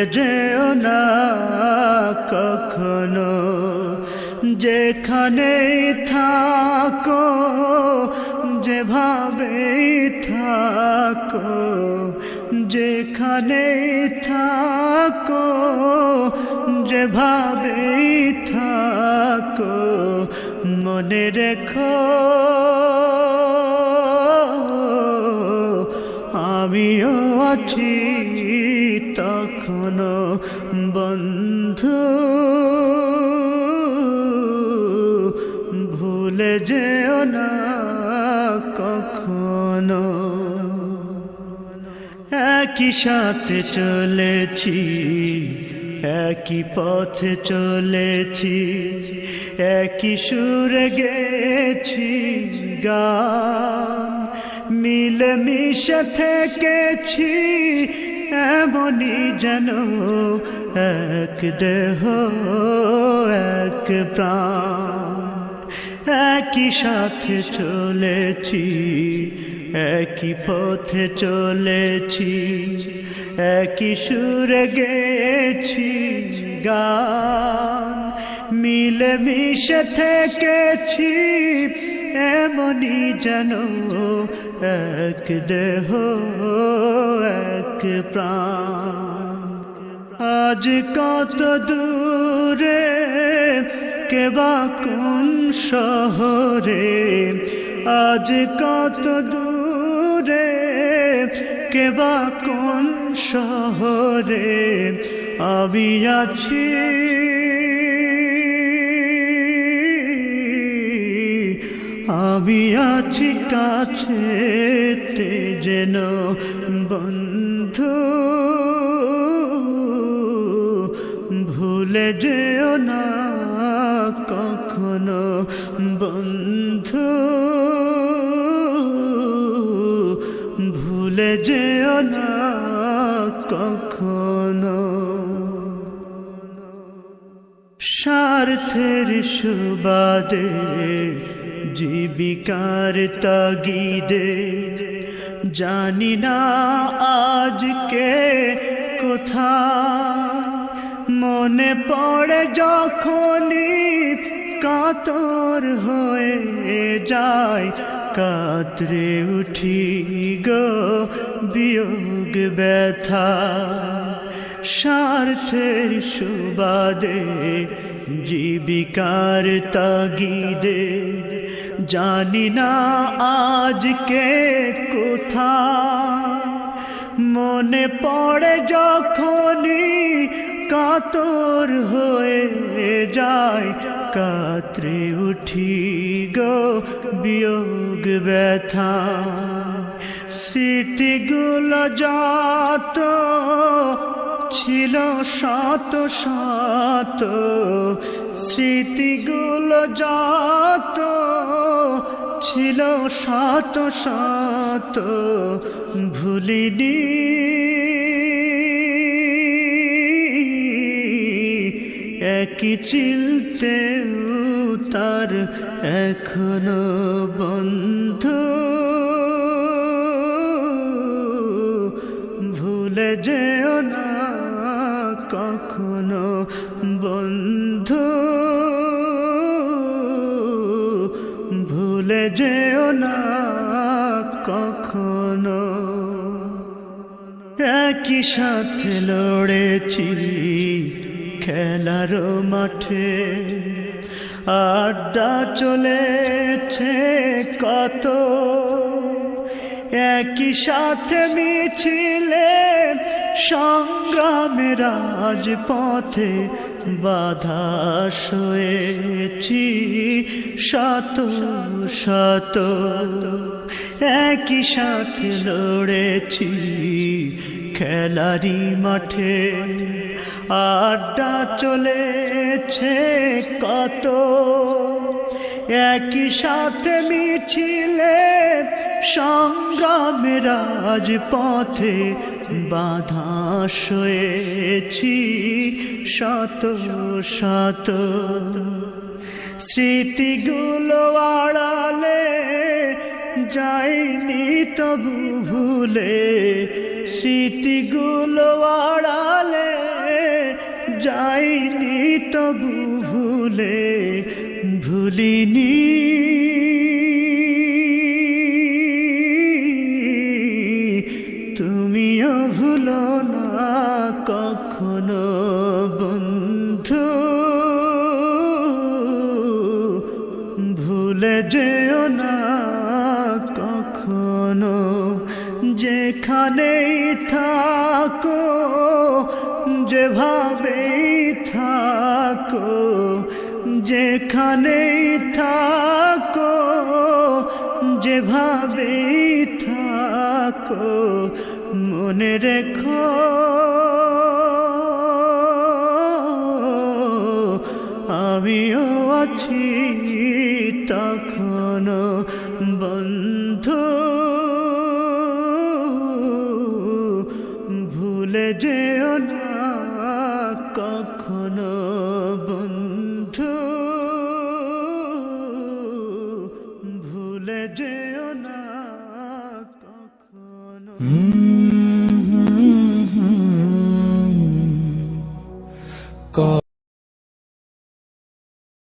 ভুলে যেও না কখনো, যেখানে থাকো যেভাবে থাকো, যেখানে থাকো যেভাবে থাকো, মনে রেখো আমিও আছি তখনো বন্ধু, ভুলে যেও না কখনো। একই সাথে চলেছি, একই পথে চলেছি, একই সুরে গেছি গান, মিলে মিশে থেকেছি এমনি যেন এক দেহ এক প্রাণ। একই সাথে চলেছি, একই পথে চলেছি, একই সুরে গেছি গান, মিলে মিশে থেকেছি এমনি যেন এক দেহ এক প্রাণ। আজ কত দূরে কেবা কোন শহরে, আজ কত দূরে কেবা কোন শহরে আমি আছি, আমি আছি কাছেতে যেন বন্ধু, ভুলে যেও না কখনো বন্ধু, ভুলে যেও না কখনো। স্বার্থের সুবাদে জীবিকার তাগিদে জানি না আজকে কোথায়, মনে পড়ে যখনই কাতর হয়ে যায়, কাতরে উঠি গো বিয়োগ ব্যথা। স্বার্থের সুবাদে জীবিকার তাগিদে জানি না আজকে কোথায়, মনে পড়ে যখনই কাতর হয়ে যায়, কাতরে উঠি গো বিয়োগ ব্যথা। স্মৃতিগুলো যত ছিল শত শত, স্মৃতিগুলো যত ছিল শত শত, ভুলিনি একই চিলতে তার এখনো বন্ধু, ভুলে যেও না কখনো বন্ধু, ভুলে যেও না কখনো। একই সাথে লড়েছি খেলার মাঠে, আড্ডা চলেছে কত, একই সাথে মিছিলে সংগ্রামের রাজপথে বাধা সয়েছি শত শত, একই সাথে লড়েছি খেলারি মাঠে, আড্ডা চলেছে কত, একই সাথে মিছিলে সংগ্রামের রাজপথে বাধা সয়েছি শত শত। স্মৃতিগুলো আড়ালে যায়নি তবু ভুলে, স্মৃতিগুলো আড়ালে যাইনি তবু ভুলিনি তুমিও ভুলো না কখনো বন্ধু ভুলে যেও না কখনো যেখানেই থাকো যেভাবেই থাকো যেখানেই থাকো যেভাবেই থাকো মনে রেখো আমিও আছি তখনো বন্ধু ভুলে যেও না কখনো বন্ধু ভুলে যেও না কখনো